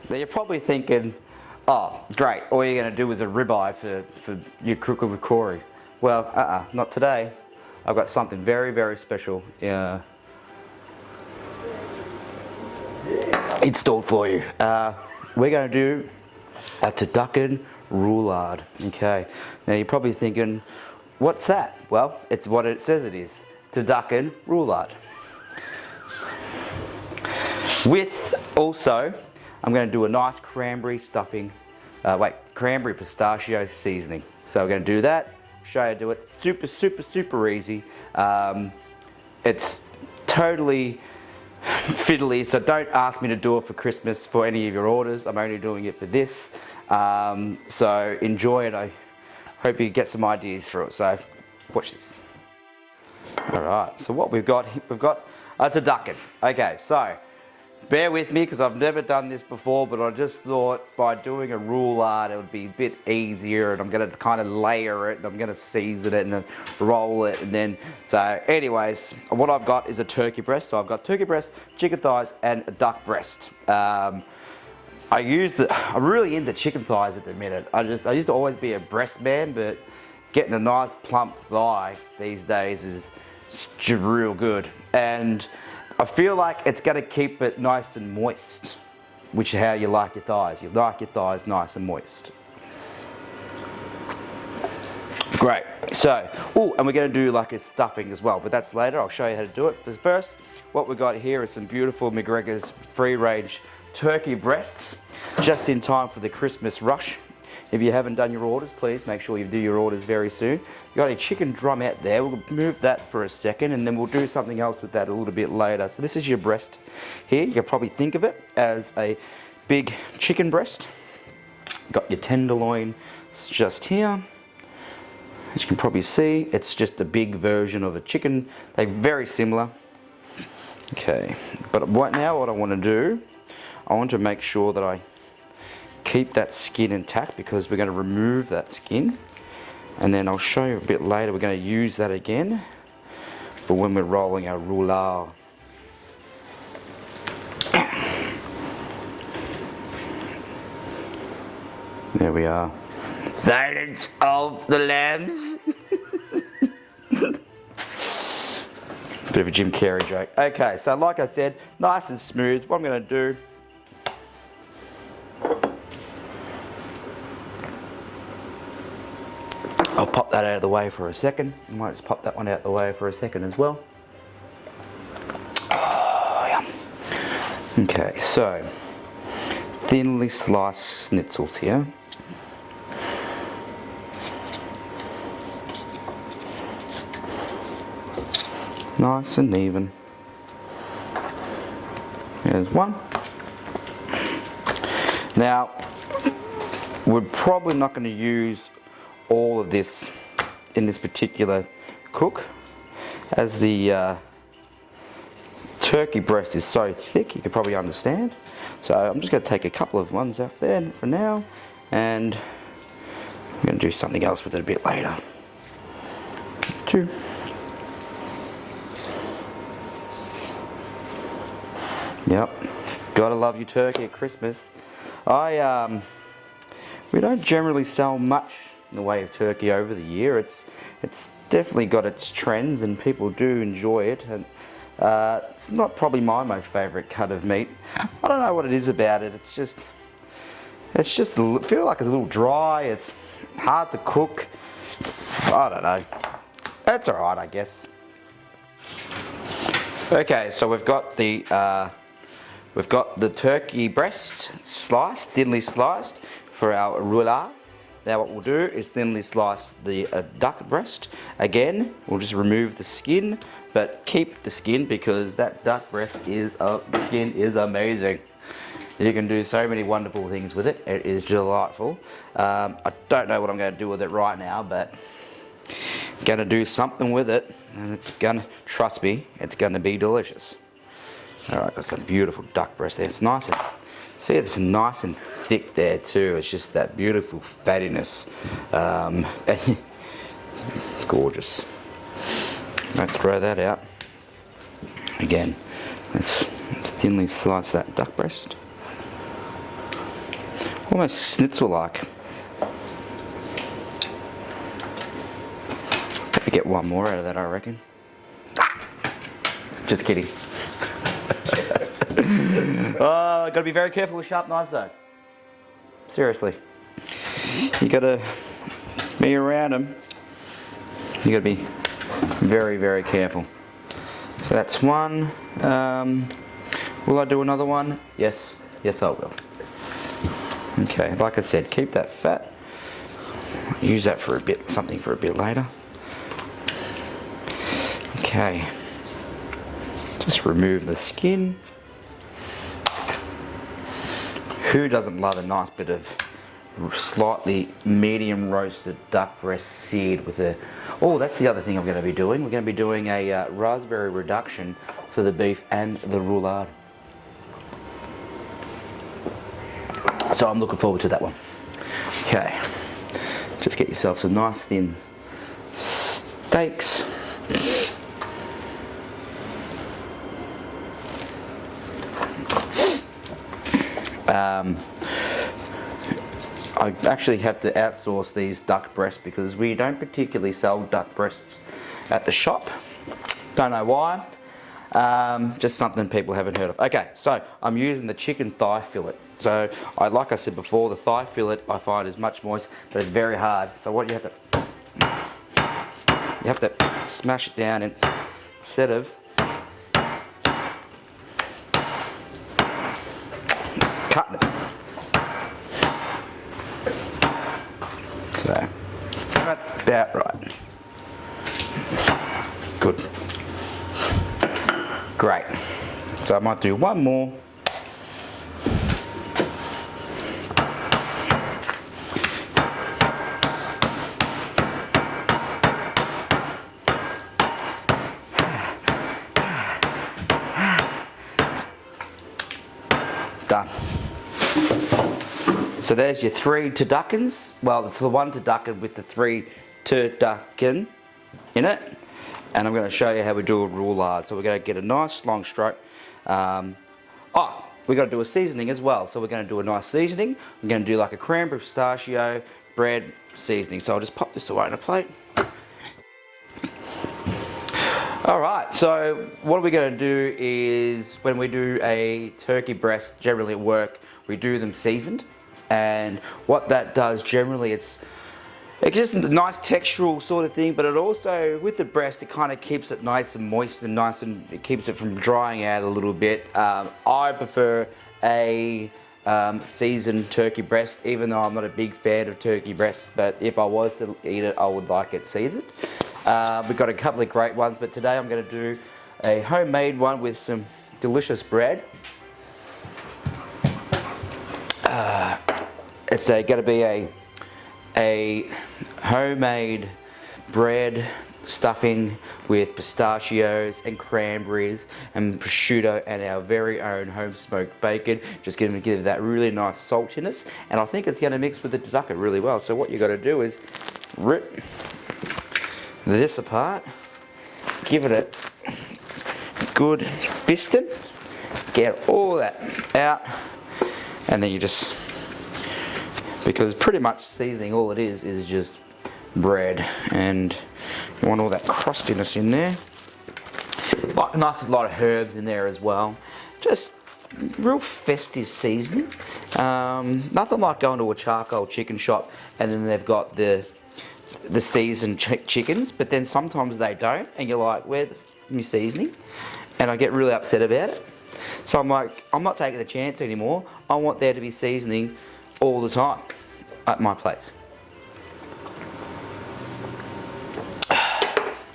Now you're probably thinking, oh, great, all you're going to do is a ribeye for your crook with Corey. Well, not today. I've got something very, very special installed for you. We're going to do a Turducken roulade. Okay, now you're probably thinking, what's that? Well, it's what it says it is. Turducken roulade. With also, I'm going to do a nice cranberry stuffing, cranberry pistachio seasoning. So we're going to do that, show you how to do it. Super, super, super easy. It's totally fiddly, so don't ask me to do it for Christmas for any of your orders. I'm only doing it for this. So enjoy it. I hope you get some ideas through it. So watch this. Alright, so what we've got a Turducken. Okay, so bear with me because I've never done this before, but I just thought by doing a roulade it would be a bit easier, and I'm going to kind of layer it, and I'm going to season it and then roll it, and then, so anyways, what I've got is a turkey breast. So I've got turkey breast, chicken thighs, and a duck breast. I'm really into chicken thighs at the minute. I used to always be a breast man, but getting a nice plump thigh these days is real good. And I feel like it's going to keep it nice and moist, which is how you like your thighs. You like your thighs nice and moist. Great. So, and we're going to do like a stuffing as well, but that's later. I'll show you how to do it. But first, what we've got here is some beautiful McGregor's free-range turkey breasts, just in time for the Christmas rush. If you haven't done your orders, please make sure you do your orders very soon. You've got a chicken drum out there. We'll move that for a second, and then we'll do something else with that a little bit later. So this is your breast here. You can probably think of it as a big chicken breast. Got your tenderloin just here. As you can probably see, it's just a big version of a chicken. They're very similar. Okay, but right now what I want to do, I want to make sure that I keep that skin intact, because we're going to remove that skin, and then I'll show you a bit later. We're going to use that again for when we're rolling our roulade. There we are. Silence of the Lambs. Bit of a Jim Carrey joke. Okay, so like I said, nice and smooth. What I'm going to do, I'll pop that out of the way for a second. I might just pop that one out of the way for a second as well. Oh, yum. Okay, so thinly sliced schnitzels here. Nice and even. There's one. Now, we're probably not going to use all of this in this particular cook, as the turkey breast is so thick, you can probably understand. So I'm just going to take a couple of ones off there for now, and I'm going to do something else with it a bit later. Two. Yep, gotta love your turkey at Christmas. We don't generally sell much in the way of turkey over the year. It's definitely got its trends, and people do enjoy it. And it's not probably my most favourite cut of meat. I don't know what it is about it. It's just I feel like it's a little dry. It's hard to cook. I don't know. That's all right, I guess. Okay, so we've got the turkey breast sliced, thinly sliced for our roulade. Now what we'll do is thinly slice the duck breast. Again, we'll just remove the skin, but keep the skin, because that duck breast the skin is amazing. You can do so many wonderful things with it. It is delightful. I don't know what I'm going to do with it right now, but I'm going to do something with it, and trust me, it's going to be delicious. Alright, got some beautiful duck breast there. It's nice and, see, it's nice and thick there too. It's just that beautiful fattiness. Gorgeous. Don't throw that out. Again, let's thinly slice that duck breast. Almost schnitzel-like. Probably get one more out of that, I reckon. Just kidding. Oh, gotta be very careful with sharp knives though. Seriously. You gotta be around them. You gotta be very, very careful. So that's one. Will I do another one? Yes. Yes, I will. Okay, like I said, keep that fat. Use that for a bit, something for a bit later. Okay. Just remove the skin. Who doesn't love a nice bit of slightly medium roasted duck breast seared with a... Oh, that's the other thing I'm going to be doing. We're going to be doing a raspberry reduction for the beef and the roulade. So I'm looking forward to that one. Okay, just get yourself some nice thin steaks. I actually have to outsource these duck breasts because we don't particularly sell duck breasts at the shop. Don't know why. Just something people haven't heard of. Okay, so I'm using the chicken thigh fillet. So, like I said before, the thigh fillet I find is much moist, but it's very hard. So what you have to smash it down and instead of cutting it. So that's about right. Good. Great. So I might do one more. Done. So there's your 3 turduckens. Well, it's the 1 turducken with the 3 turducken in it. And I'm going to show you how we do a roulade. So we're going to get a nice long stroke. We've got to do a seasoning as well. So we're going to do a nice seasoning. We're going to do like a cranberry pistachio bread seasoning. So I'll just pop this away on a plate. Alright, so what we're going to do is when we do a turkey breast, generally at work, we do them seasoned. And what that does generally, it's just a nice textural sort of thing, but it also, with the breast, it kind of keeps it nice and moist and nice, and it keeps it from drying out a little bit. I prefer a seasoned turkey breast, even though I'm not a big fan of turkey breast, but if I was to eat it, I would like it seasoned. We've got a couple of great ones, but today I'm going to do a homemade one with some delicious bread. It's going to be a homemade bread stuffing with pistachios and cranberries and prosciutto and our very own home smoked bacon. Just going to give that really nice saltiness, and I think it's going to mix with the turducken really well. So what you got to do is rip this apart, give it a good fisting, get all that out, and then you just, because pretty much seasoning, all it is just bread, and you want all that crustiness in there. Like nice lot of herbs in there as well. Just real festive seasoning. Nothing like going to a charcoal chicken shop and then they've got the seasoned chickens, but then sometimes they don't, and you're like, where's my seasoning? And I get really upset about it. So I'm like, I'm not taking the chance anymore. I want there to be seasoning all the time at my place.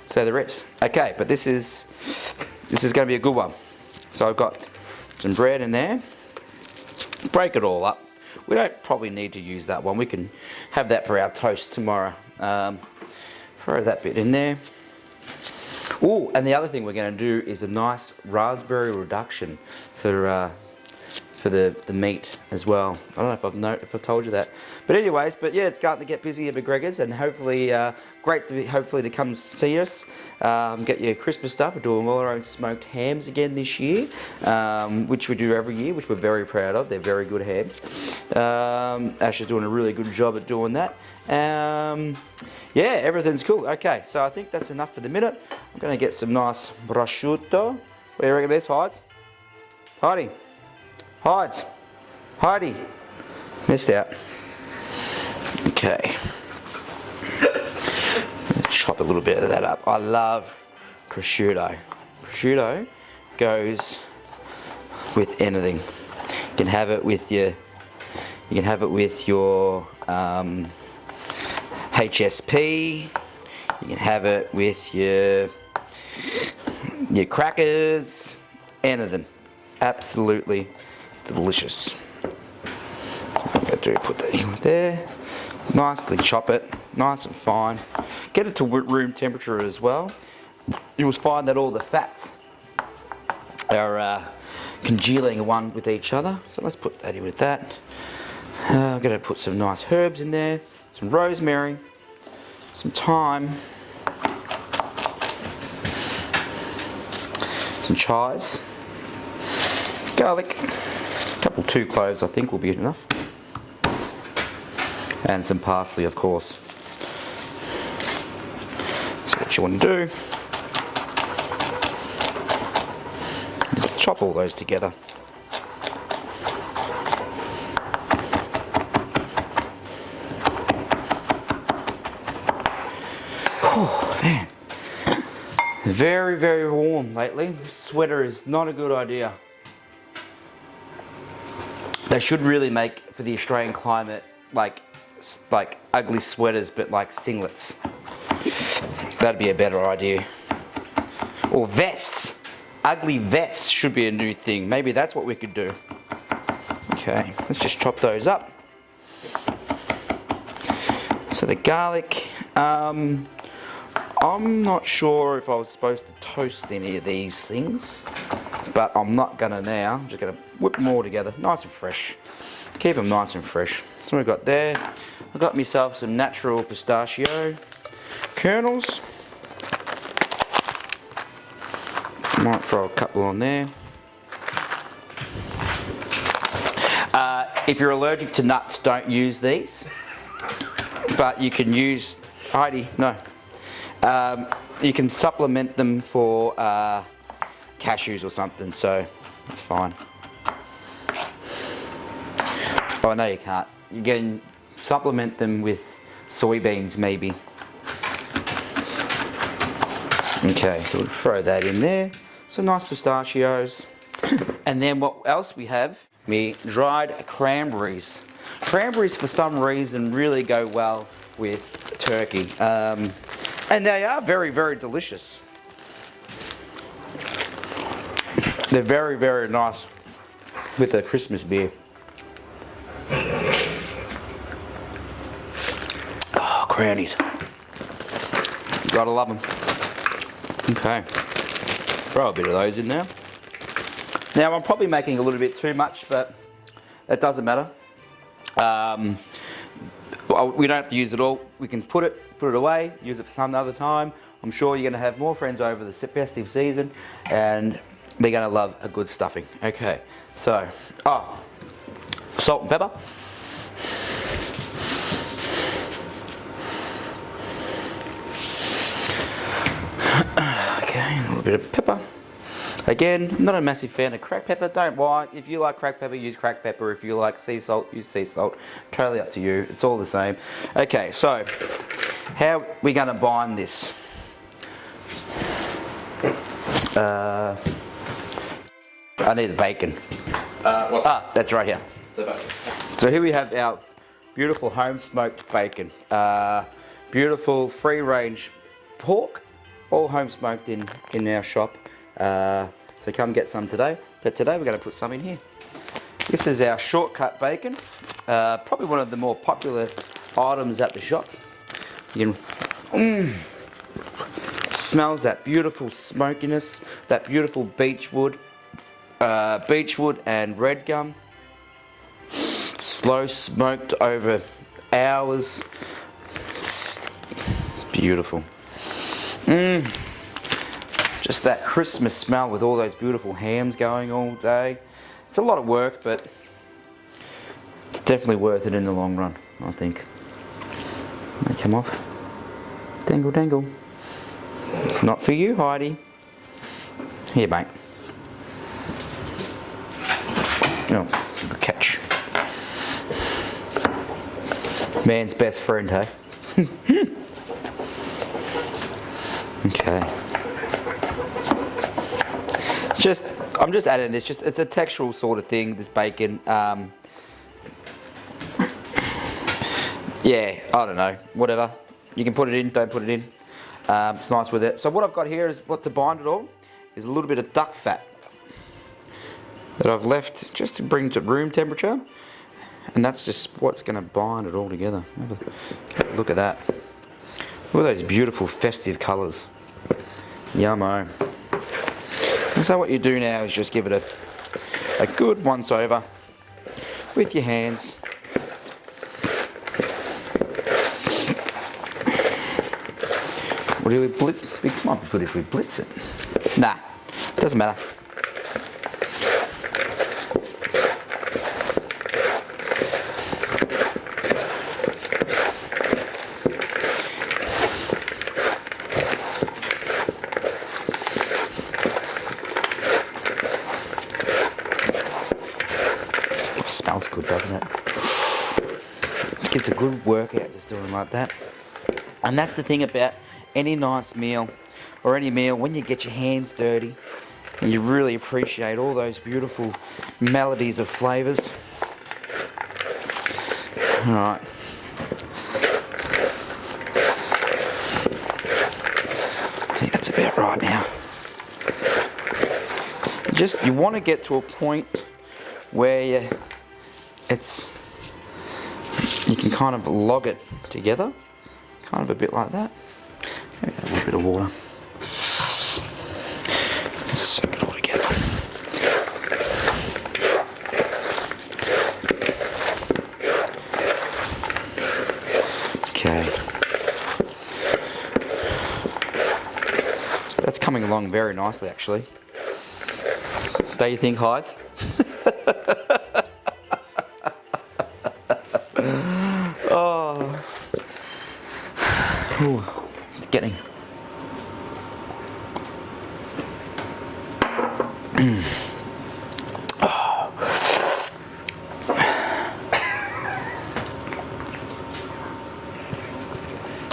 So the rest. Okay, but this is going to be a good one. So I've got some bread in there. Break it all up. We don't probably need to use that one. We can have that for our toast tomorrow. Throw that bit in there. Oh, and the other thing we're going to do is a nice raspberry reduction for for the meat as well. I don't know if I've told you that. But anyways, yeah, it's starting to get busy at McGregor's, and hopefully, great to come see us. Get your Christmas stuff. We're doing all our own smoked hams again this year, which we do every year, which we're very proud of. They're very good hams. Ash is doing a really good job at doing that. Yeah, everything's cool. Okay, so I think that's enough for the minute. I'm going to get some nice prosciutto. What do you reckon this, Hides? Heidi? Hides? Heidi? Missed out. Okay. Chop a little bit of that up. I love prosciutto. Prosciutto goes with anything. You can have it with your HSP. You can have it with your crackers. Anything. Absolutely delicious. I'm going to put that in there. Nicely chop it, nice and fine. Get it to room temperature as well. You will find that all the fats are congealing one with each other. So let's put that in with that. I'm going to put some nice herbs in there, some rosemary, some thyme, some chives, garlic, a couple 2 cloves I think will be enough, and some parsley of course. So what you want to do, just chop all those together. Oh man, very, very warm lately. This sweater is not a good idea. They should really make, for the Australian climate, like ugly sweaters, but like singlets. That'd be a better idea. Or vests. Ugly vests should be a new thing. Maybe that's what we could do. Okay, let's just chop those up. So the garlic, I'm not sure if I was supposed to toast any of these things, but I'm not gonna now. I'm just gonna whip them all together, nice and fresh. Keep them nice and fresh. So we've got there. I've got myself some natural pistachio kernels. Might throw a couple on there. If you're allergic to nuts, don't use these. But you can use, Heidi, no. You can supplement them for cashews or something, so it's fine. Oh no, you can't. You can supplement them with soybeans maybe. Okay, so we'll throw that in there. Some nice pistachios. And then what else we have? Me dried cranberries. Cranberries for some reason really go well with turkey. And they are very, very delicious. They're very, very nice with a Christmas beer. Oh, crannies. Gotta love them. Okay. Throw a bit of those in there. Now, I'm probably making a little bit too much, but it doesn't matter. We don't have to use it all. We can put it away, use it for some other time. I'm sure you're going to have more friends over the festive season, and they're going to love a good stuffing. Okay, so, salt and pepper. Okay, a little bit of pepper. Again, I'm not a massive fan of cracked pepper. Don't worry. If you like cracked pepper, use cracked pepper. If you like sea salt, use sea salt. Totally up to you. It's all the same. Okay, so how are we going to bind this? I need the bacon. That's right here. So here we have our beautiful home smoked bacon. Beautiful free range pork, all home smoked in our shop. So come get some today. But today we're going to put some in here. This is our shortcut bacon. Probably one of the more popular items at the shop. You can, smells that beautiful smokiness, that beautiful beechwood and red gum. slow smoked over hours. It's beautiful. Just that Christmas smell with all those beautiful hams going all day. It's a lot of work, but it's definitely worth it in the long run, I think. They come off. Dangle, dangle. Not for you, Heidi. Here, mate. Oh, good catch. Man's best friend, hey? Okay. I'm just adding this. It's a textural sort of thing. This bacon. Yeah, I don't know. Whatever. You can put it in. Don't put it in. It's nice with it. So what I've got here is what to bind it all is a little bit of duck fat that I've left just to bring to room temperature, and that's just what's going to bind it all together. Have a look at that. Look at those beautiful festive colours. Yummo. And so what you do now is just give it a good once over with your hands. Do we blitz? We might be good if we blitz it. Nah, doesn't matter. It smells good, doesn't it? It gets a good workout just doing like that. And that's the thing about any nice meal or any meal, when you get your hands dirty and you really appreciate all those beautiful melodies of flavours. Alright. I think that's about right now. You want to get to a point where you can kind of log it together, kind of a bit like that. Maybe a little bit of water. Soak it all together. Okay. That's coming along very nicely, actually. Don't you think, Hyde? Oh. Ooh. Getting.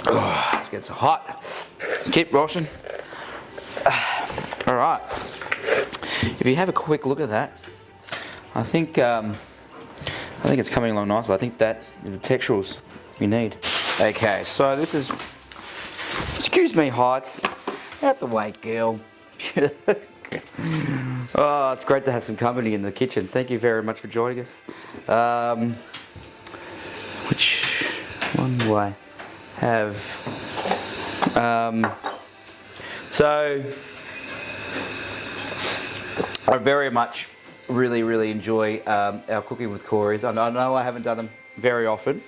Oh, it gets hot. Keep washing. All right. If you have a quick look at that, I think it's coming along nicely. I think that is the texturals we need. Okay, so this is. Excuse me, Heights. Out the way, girl. Oh, it's great to have some company in the kitchen. Thank you very much for joining us. Which one do I have? So, I very much really enjoy our cooking with Corey's. I know I haven't done them very often,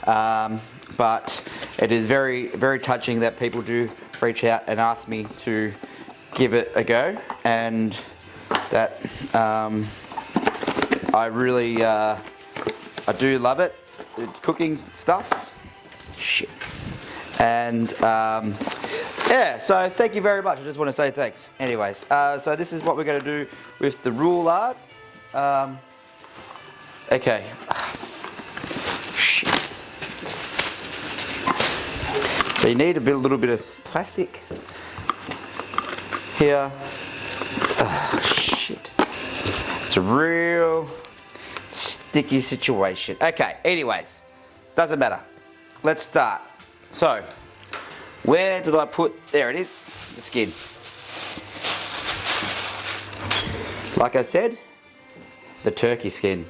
but it is very touching that people do reach out and ask me to give it a go, and that I really I do love it, cooking stuff. Shit. And yeah, so thank you very much. I just want to say thanks. Anyways, so this is what we're going to do with the roulade. Okay. Shit. So you need a little bit of plastic here. Oh, shit. It's a real sticky situation. Okay, anyways, doesn't matter. Let's start. So, where did I put, there it is, the skin. Like I said, the turkey skin.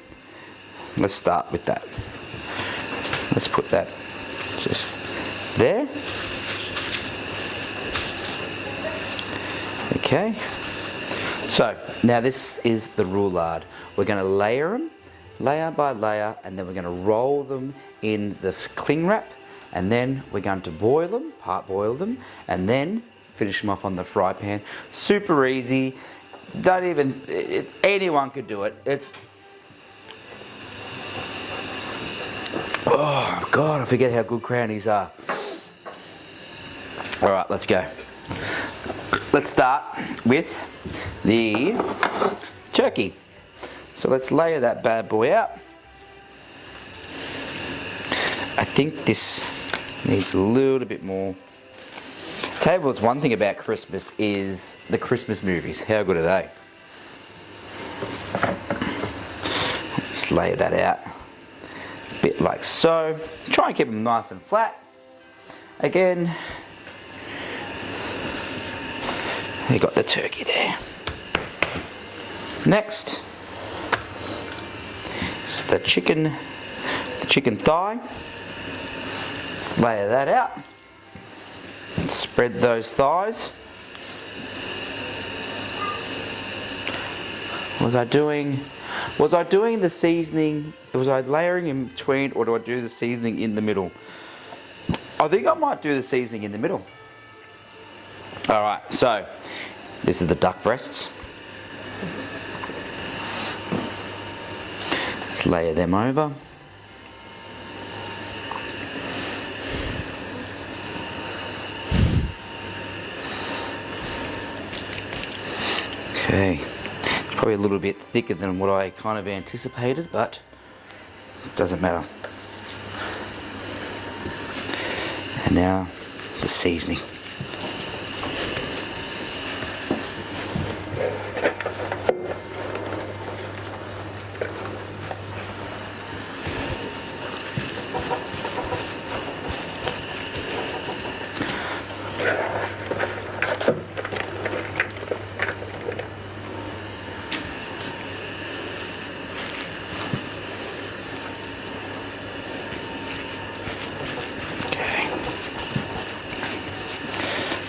Let's start with that. Let's put that just there. Okay. So, now this is the roulade. We're going to layer them layer by layer, and then we're going to roll them in the cling wrap, and then we're going to boil them, part boil them, and then finish them off on the fry pan. Super easy. Don't even, anyone could do it. It's, oh God, I forget how good crownies are. All right, let's go. Let's start with the turkey. So let's layer that bad boy out. I think this needs a little bit more. Tell you what's one thing about Christmas is the Christmas movies. How good are they? Let's lay that out a bit like so. Try and keep them nice and flat. Again, you got the turkey there. Next is the chicken thigh. Let's layer that out. Spread those thighs. Was I doing the seasoning? Was I layering in between, or do I do the seasoning in the middle? I think I might do the seasoning in the middle. Alright, so this is the duck breasts. Let's layer them over. Okay, it's probably a little bit thicker than what I kind of anticipated, but it doesn't matter. And now the seasoning.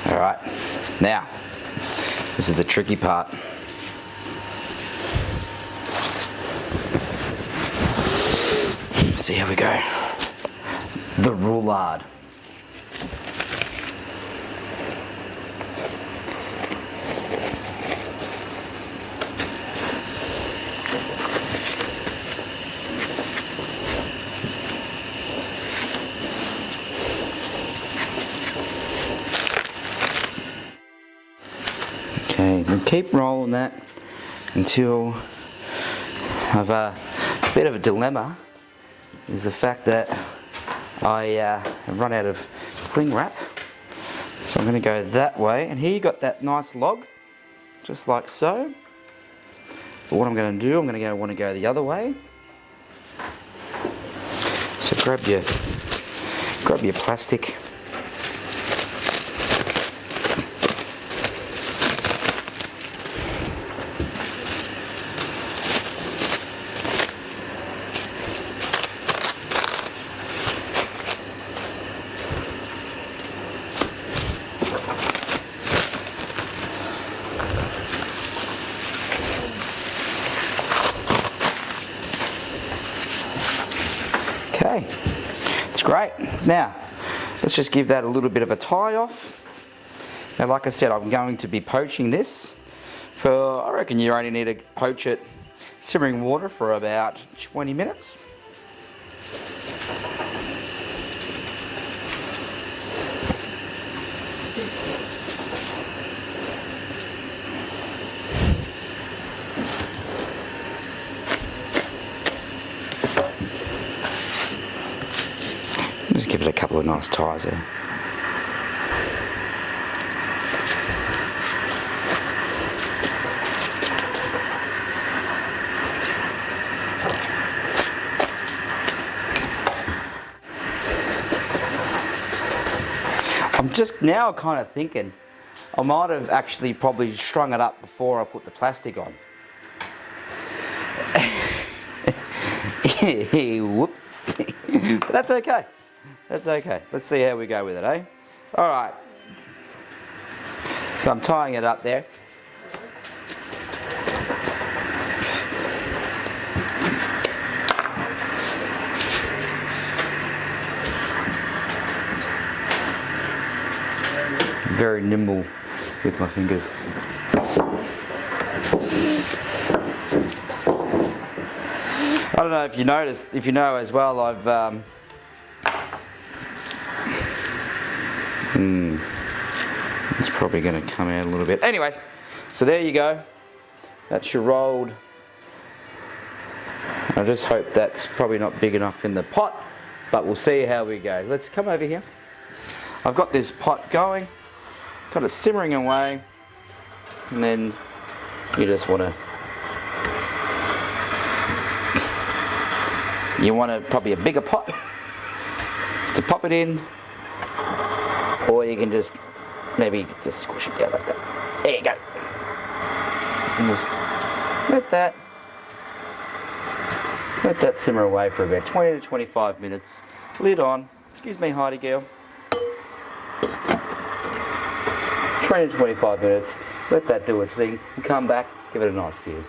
Alright, now, this is the tricky part. See how we go. The roulade. Okay, then keep rolling that until I've a bit of a dilemma. Is the fact that I have run out of cling wrap, so I'm going to go that way. And here you got that nice log, just like so. But what I'm going to do, I'm going to want to go the other way. So grab your plastic. Okay, it's great. Now, let's just give that a little bit of a tie off. Now, like I said, I'm going to be poaching this for, I reckon you only need to poach it simmering water for about 20 minutes. Just give it a couple of nice ties there. I'm just now kind of thinking I might have actually probably strung it up before I put the plastic on. Whoops. But that's okay. That's okay. Let's see how we go with it, eh? Alright. So I'm tying it up there. very nimble with my fingers. I don't know if you noticed, if you know as well, I've it's probably going to come out a little bit. Anyways, so there you go. That's your rolled. I just hope that's probably not big enough in the pot, but we'll see how we go. Let's come over here. I've got this pot going, got it simmering away, and then you just want to, probably a bigger pot to pop it in, or you can just maybe just squish it down like that. There you go. And just let that simmer away for about 20 to 25 minutes. Lid on. Excuse me, Heidi girl. 20 to 25 minutes. Let that do its thing. And come back, give it a nice sear.